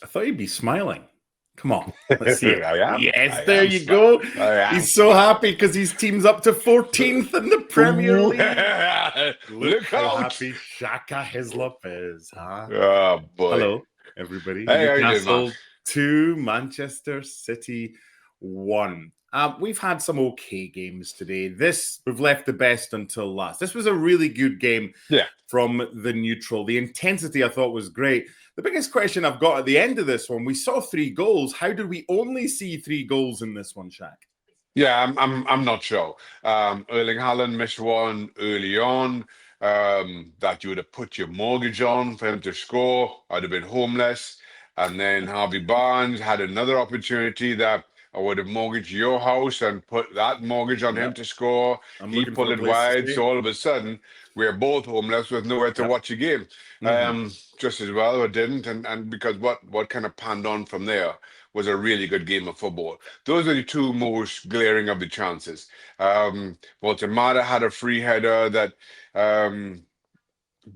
I thought you'd be smiling. Come on, let's see it. I Yes, there am you go. smiling. I am He's so smiling. happy because his team's up to 14th in the Premier Ooh, League. Look look how out. happy Shaka Hislop is, huh? Oh boy. Hello, everybody. Hey, how you doing, man? Newcastle 2, Manchester City 1. We've had some okay games today. We've left the best until last. This was a really good game Yeah. from the neutral. The intensity I thought was great. The biggest question I've got at the end of this one, we saw 3 goals. How did we only see 3 goals in this one, Shaq? Yeah, I'm not sure. Erling Haaland missed one early on that you would have put your mortgage on for him to score. I'd have been homeless. And then Harvey Barnes had another opportunity that I would have mortgaged your house and put that mortgage on him Yep, to score. I'm He looking for pulled a it place to wide, stay. so all of a sudden we're both homeless with nowhere to Yep. watch a game. Mm-hmm. Just as well, or didn't, and because what kind of panned on from there was a really good game of football. Those are the two most glaring of the chances. Walter had a free header that um,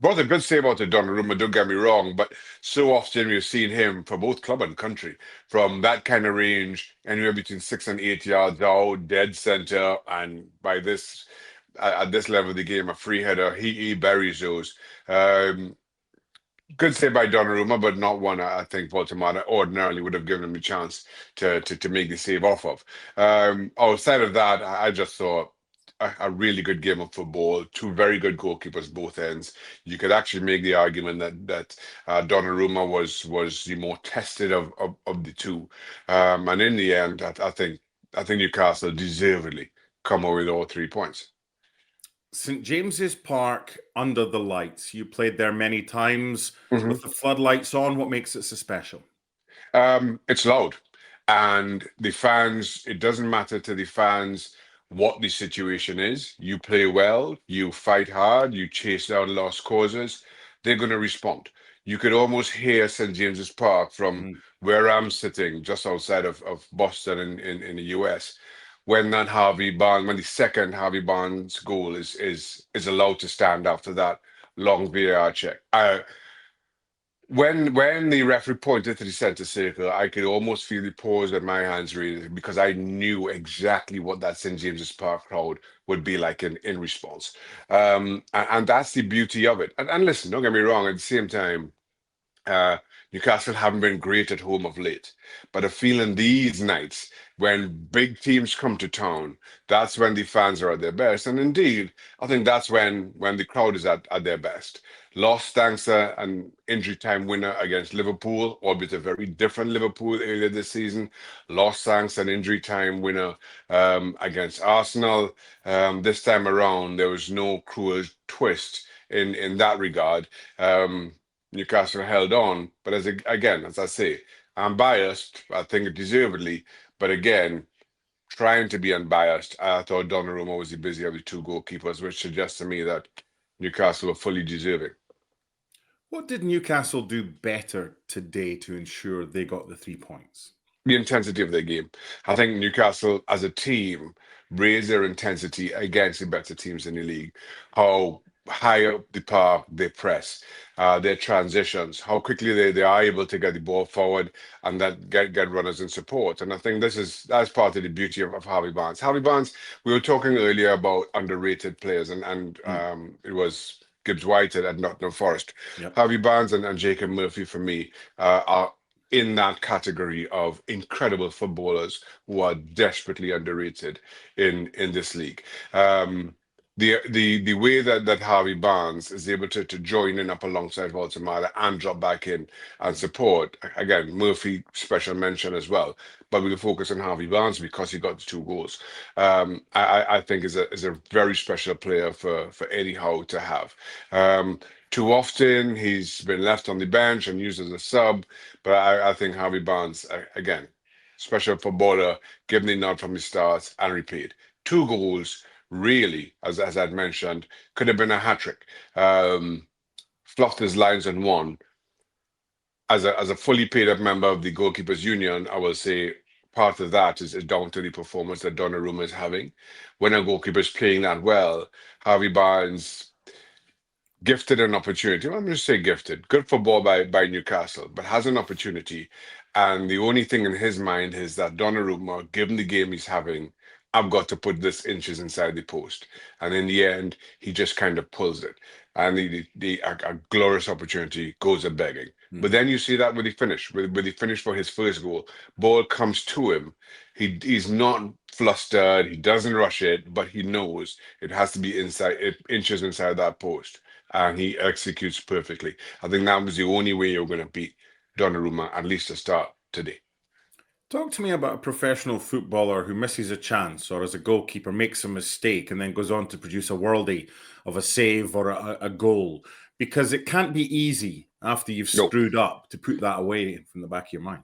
was a good save out of Donnarumma, don't get me wrong, but so often we've seen him for both club and country from that kind of range, anywhere between 6 and 8 yards out, dead center, and by this at this level of the game, a free header, he buries those. Um, Good save by Donnarumma, but not one I think Baltimore ordinarily would have given him a chance to make the save off of. Outside of that, I just saw a really good game of football. Two very good goalkeepers, both ends. You could actually make the argument that Donnarumma was the more tested of the two. And in the end, I think Newcastle deservedly come away with all 3 points. St. James's Park under the lights. You played there many times Mhm. with the floodlights on. What makes it so special? It's loud. And the fans, it doesn't matter to the fans what the situation is. You play well, you fight hard, you chase down lost causes, they're going to respond. You could almost hear St. James's Park from Mm. where I'm sitting, just outside of Boston in the US, when when the second Harvey Barnes goal is allowed to stand after that long VAR check. When the referee pointed to the center circle, I could almost feel the pause in my hands really because I knew exactly what that St. James's Park crowd would be like in response. And that's the beauty of it. And listen, don't get me wrong, at the same time, uh, Newcastle haven't been great at home of late, but I feel in these nights when big teams come to town, that's when the fans are at their best. And indeed, I think that's when the crowd is at their best. Lost thanks to an injury time winner against Liverpool, albeit a very different Liverpool earlier this season. Lost thanks to an injury time winner against Arsenal. This time around, there was no cruel twist in that regard. Newcastle held on, but again, as I say, I'm biased. I think deservedly, but again, trying to be unbiased, I thought Donnarumma was the busier of the two goalkeepers, which suggests to me that Newcastle were fully deserving. What did Newcastle do better today to ensure they got the 3 points? The intensity of their game. I think Newcastle as a team raised their intensity against the better teams in the league. How high up the park they press, their transitions, how quickly they are able to get the ball forward and that get runners in support. And I think that's part of the beauty of Harvey Barnes. Harvey Barnes, we were talking earlier about underrated players, and Mm. it was Gibbs White at Nottingham Forest. Yep. Harvey Barnes and Jacob Murphy for me are in that category of incredible footballers who are desperately underrated in this league. Um, the way that Harvey Barnes is able to join in up alongside Walter and drop back in and support again Murphy special mention as well, but we'll focus on Harvey Barnes because he got the 2 goals. I think is a very special player for Eddie Howe to have. Too often he's been left on the bench and used as a sub, but I think Harvey Barnes, again, special footballer, given the nod from the start and repeat. 2 goals, really, as I'd mentioned, could have been a hat trick. Fluffed his lines on one. As a fully paid up member of the Goalkeepers Union, I will say part of that is down to the performance that Donnarumma is having. When a goalkeeper is playing that well, Harvey Barnes gifted an opportunity. Well, I'm going to say gifted. Good football by Newcastle, but has an opportunity. And the only thing in his mind is that Donnarumma, given the game he's having, I've got to put this inches inside the post. And in the end, he just kind of pulls it. And a glorious opportunity goes a begging. But Mhm. then you see that with the finish, with the finish for his first goal, ball comes to him. He's not flustered. He doesn't rush it, but he knows it has to be inches inside that post, and he executes perfectly. I think that was the only way you're going to beat Donnarumma, at least to start today. Talk to me about a professional footballer who misses a chance or as a goalkeeper makes a mistake and then goes on to produce a worldie of a save or a goal. Because it can't be easy after you've No, screwed up to put that away from the back of your mind.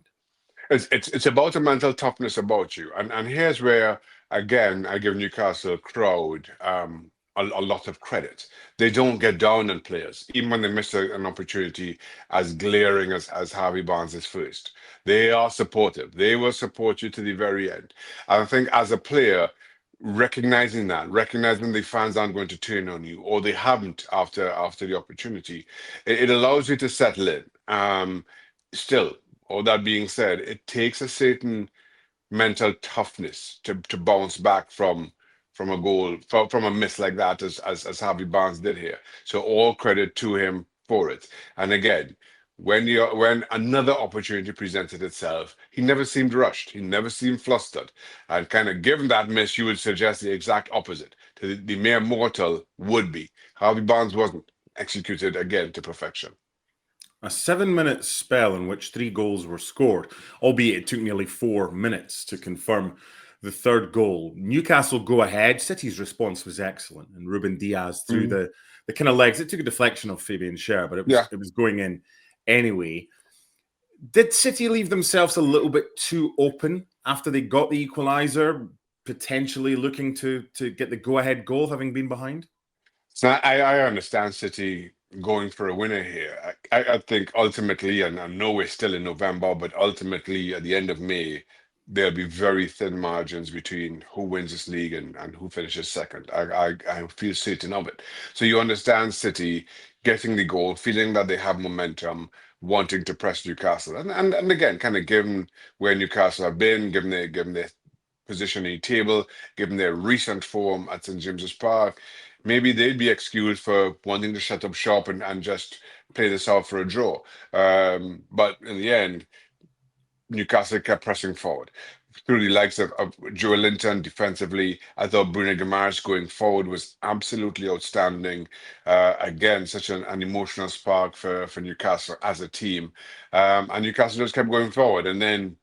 it's about a mental toughness about you, and here's where again I give Newcastle crowd a lot of credit. They don't get down on players, even when they miss an opportunity as glaring as Harvey Barnes is first. They are supportive. They will support you to the very end. And I think as a player, recognizing that, recognizing the fans aren't going to turn on you, or they haven't after the opportunity, it allows you to settle in. Still, all that being said, it takes a certain mental toughness to bounce back from a goal from a miss like that as Harvey Barnes did here. So all credit to him for it. And again, when another opportunity presented itself, he never seemed rushed. He never seemed flustered. And kind of given that miss, you would suggest the exact opposite. The mere mortal would be. Harvey Barnes wasn't executed again to perfection. A 7 minute spell in which 3 goals were scored, albeit it took nearly 4 minutes to confirm the third goal. Newcastle go ahead. City's response was excellent, and Ruben Diaz through Mhm. the kind of legs. It took a deflection of Fabian Schär, but Yeah. it was going in anyway. Did City leave themselves a little bit too open after they got the equaliser, potentially looking to get the go ahead goal, having been behind? So I understand City going for a winner here. I think ultimately, and I know we're still in November, but ultimately at the end of May, there'll be very thin margins between who wins this league and who finishes second. I feel certain of it. So you understand City getting the goal, feeling that they have momentum, wanting to press Newcastle. And again, kind of given where Newcastle have been, given their position in the table, given their recent form at St. James's Park, maybe they'd be excused for wanting to shut up shop and just play this out for a draw. But in the end, Newcastle kept pressing forward. Through the likes of Joe Linton defensively, I thought Bruno Guimaraes going forward was absolutely outstanding. Again, such an emotional spark for Newcastle as a team. And Newcastle just kept going forward. And then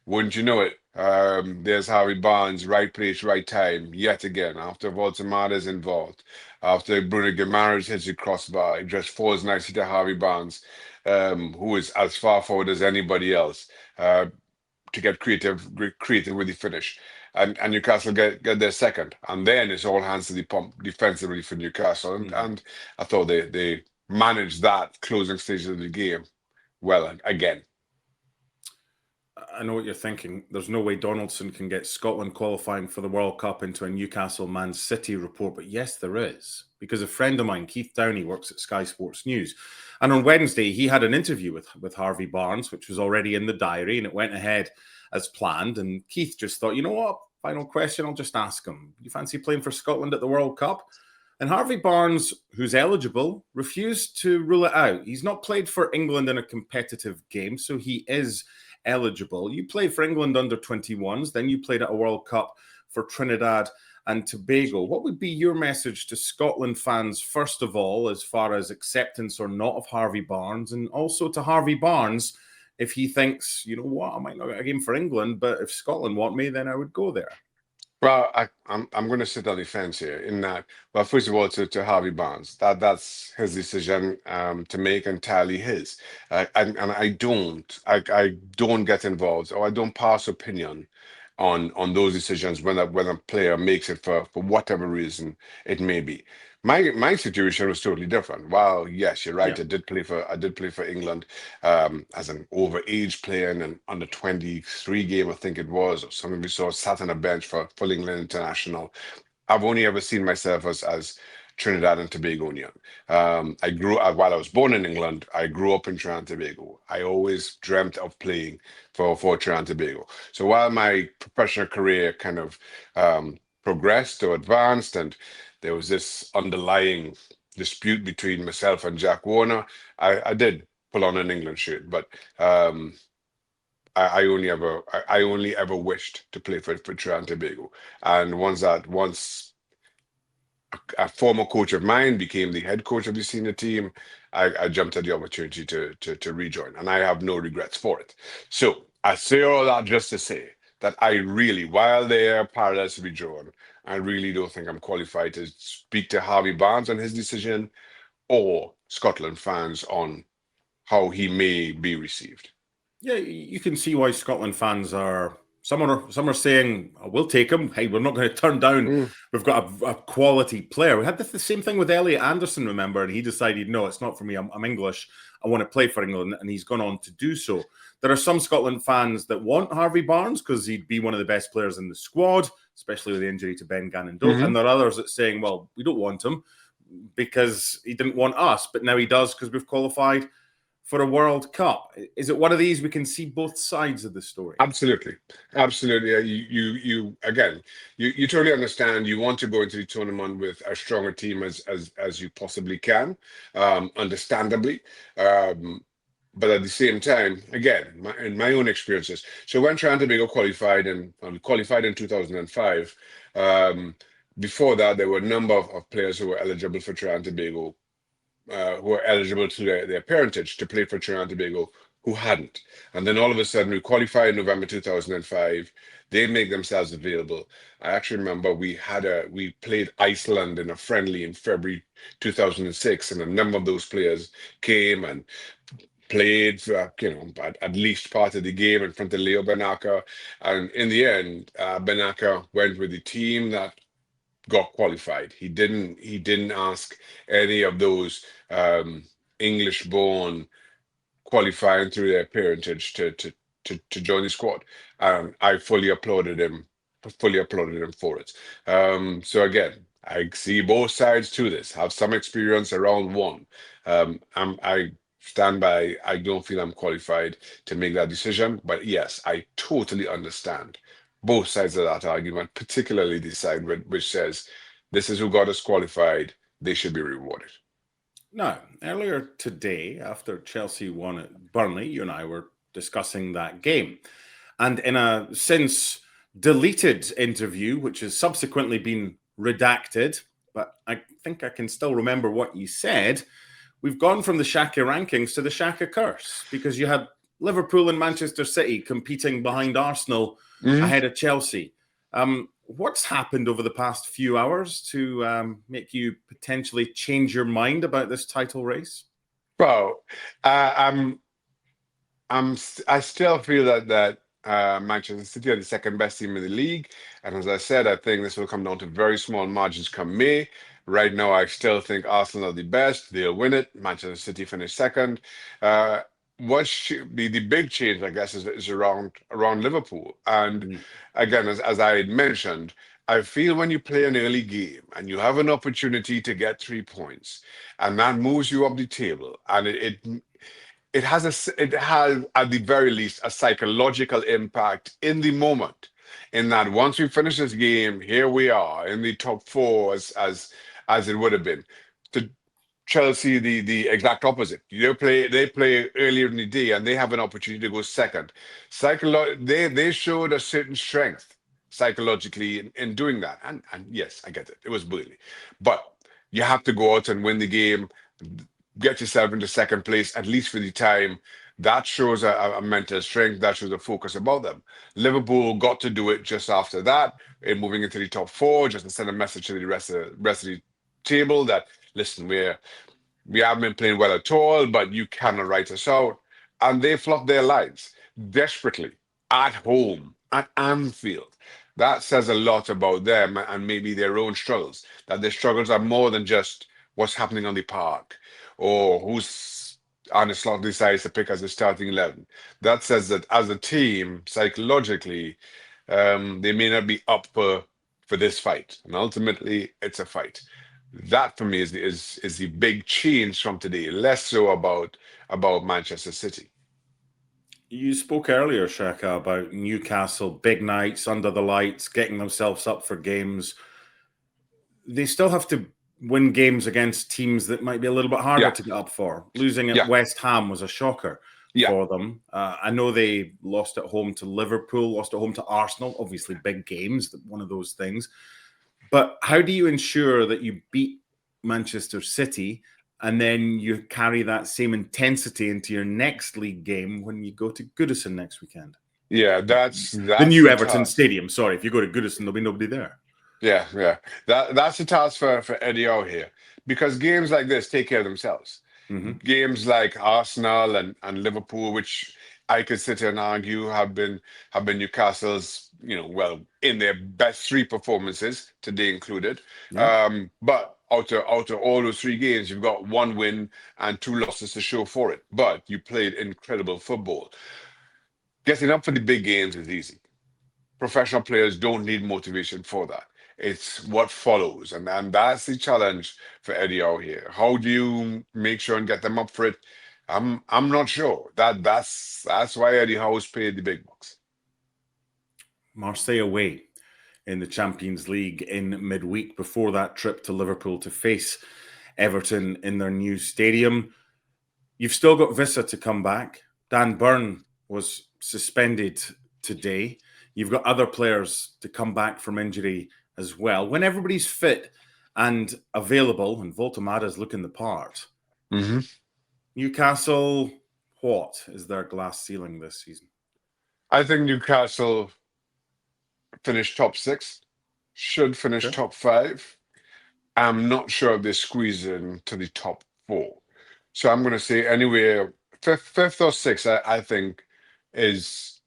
wouldn't you know it? There's Harvey Barnes, right place, right time, yet again. After Voltemada is involved, after Bruno Guimaraes hits the crossbar, it just falls nicely to Harvey Barnes, who is as far forward as anybody else, to get creative with the finish. And Newcastle get their second. And then it's all hands to the pump defensively for Newcastle. Mhm. And I thought they managed that closing stage of the game well again. I know what you're thinking. There's no way Donaldson can get Scotland qualifying for the World Cup into a Newcastle Man City report, but yes, there is. Because a friend of mine, Keith Downey, works at Sky Sports News. And on Wednesday, he had an interview with Harvey Barnes, which was already in the diary, and it went ahead as planned. And Keith just thought, you know what? Final question, I'll just ask him. You fancy playing for Scotland at the World Cup? And Harvey Barnes, who's eligible, refused to rule it out. He's not played for England in a competitive game, so he is eligible. You played for England under 21s, then you played at a World Cup for Trinidad and Tobago. What would be your message to Scotland fans, first of all, as far as acceptance or not of Harvey Barnes, and also to Harvey Barnes if he thinks, you know what, I might not get a game for England, but if Scotland want me, then I would go there. Well, I'm going to sit on the fence here in that. Well, first of all, to Harvey Barnes, that's his decision to make, entirely his. And I don't get involved, or I don't pass opinion on those decisions when a player makes it for whatever reason it may be. My situation was totally different. While yes, you're right, Yeah. I did play for England as an overage player in an under 23 game, I think it was, or something we saw, sat on a bench for England International. I've only ever seen myself as Trinidad and Tobago young. While I was born in England, I grew up in Trinidad and Tobago. I always dreamt of playing for Trinidad and Tobago. So while my professional career kind of progressed or advanced, and there was this underlying dispute between myself and Jack Warner, I did pull on an England shirt, but I only ever wished to play for Trinidad and Tobago. And once a former coach of mine became the head coach of the senior team, I jumped at the opportunity to rejoin, and I have no regrets for it. So I say all that just to say that I really, while there are parallels to be drawn, I really don't think I'm qualified to speak to Harvey Barnes on his decision or Scotland fans on how he may be received. Yeah, you can see why Scotland fans are. Some are saying, oh, we'll take him. Hey, we're not going to turn down. We've got a quality player. We had the same thing with Elliot Anderson, remember? And he decided, no, it's not for me. I'm English. I want to play for England. And he's gone on to do so. There are some Scotland fans that want Harvey Barnes because he'd be one of the best players in the squad, especially with the injury to Ben Gannon. And there are others that saying, well, we don't want him because he didn't want us, but now he does because we've qualified for a World Cup. Is it one of these we can see both sides of the story? Absolutely. You again, you totally understand. You want to go into the tournament with as strong a team as you possibly can, understandably. But at the same time, again, in my own experiences. So when Trinidad and Tobago qualified in 2005, before that there were a number of players who were eligible for Trinidad and Tobago, who are eligible to their parentage to play for Trinidad and Tobago who hadn't. And then all of a sudden we qualified in November 2005. They make themselves available. I actually remember we played Iceland in a friendly in February 2006, and a number of those players came and played at least part of the game in front of Leo Benaka. And in the end, Benaka went with the team that got qualified. He didn't ask any of those English-born qualifying through their parentage to join the squad. I fully applauded him for it. So again, I see both sides to this. Have some experience around one. I stand by. I don't feel I'm qualified to make that decision. But yes, I totally understand both sides of that argument, particularly the side which says this is who got us qualified. They should be rewarded. Now, earlier today, after Chelsea won at Burnley, you and I were discussing that game. And in a since deleted interview, which has subsequently been redacted, but I think I can still remember what you said, we've gone from the Shaka rankings to the Shaka curse because you had Liverpool and Manchester City competing behind Arsenal ahead of Chelsea. What's happened over the past few hours to make you potentially change your mind about this title race? Well, I still feel that Manchester City are the second best team in the league, and as I said, I think this will come down to very small margins come May. Right now, I still think Arsenal are the best. They'll win it. Manchester City finish second. What should be the big change, I guess, is around Liverpool. And again, as I had mentioned, I feel when you play an early game and you have an opportunity to get 3 points, and that moves you up the table, and it has at the very least a psychological impact in the moment. In that once we finish this game, here we are in the top four as it would have been. To Chelsea, the exact opposite. They play earlier in the day and they have an opportunity to go second. They showed a certain strength psychologically in doing that. And yes, I get it. It was Burnley. But you have to go out and win the game, get yourself into second place, at least for the time. That shows a mental strength. That shows a focus about them. Liverpool got to do it just after that, in moving into the top four, just to send a message to the rest of the table that, listen, we haven't been playing well at all, but you cannot write us out. And they fluffed their lines desperately at home at Anfield. That says a lot about them and maybe their own struggles, that their struggles are more than just what's happening on the park or who's Arne Slot decides to pick as a starting 11. That says that as a team, psychologically, they may not be up for this fight. And ultimately, it's a fight. That for me is the big change from today. Less so about Manchester City. You spoke earlier, Shaka, about Newcastle, big nights under the lights, getting themselves up for games. They still have to win games against teams that might be a little bit harder Yeah, to get up for. Losing at yeah, West Ham was a shocker yeah, for them. I know they lost at home to Liverpool, lost at home to Arsenal, obviously big games, one of those things. But how do you ensure that you beat Manchester City and then you carry that same intensity into your next league game when you go to Goodison next weekend? yeah. That's The new the Everton task. Stadium. Sorry, if you go to Goodison, there'll be nobody there. Yeah, yeah. That's the task for Eddie Howe here, because games like this take care of themselves. Mm-hmm. Games like Arsenal and Liverpool, which I could sit here and argue have been Newcastle's, well, in their best three performances today included. Yeah. But out of all those three games, you've got one win and two losses to show for it. But you played incredible football. Getting up for the big games is easy. Professional players don't need motivation for that. It's what follows, and that's the challenge for Eddie out here. How do you make sure and get them up for it? I'm not sure. That's why Eddie Howe's paid the big bucks. Marseille away in the Champions League in midweek before that trip to Liverpool to face Everton in their new stadium. You've still got Vissa to come back. Dan Burn was suspended today. You've got other players to come back from injury as well. When everybody's fit and available, and Voltamada's looking the part, Mm-hmm. Newcastle, what is their glass ceiling this season? I think Newcastle finished top six, should finish Okay. top five. I'm not sure if they squeeze into the top four. So I'm going to say anywhere fifth or sixth. I think is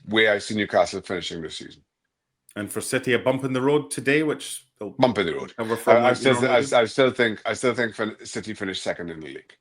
where I see Newcastle finishing this season. And for City, a bump in the road today, which they'll Bump in the road. cover from I like still normally do. I still think City finished second in the league.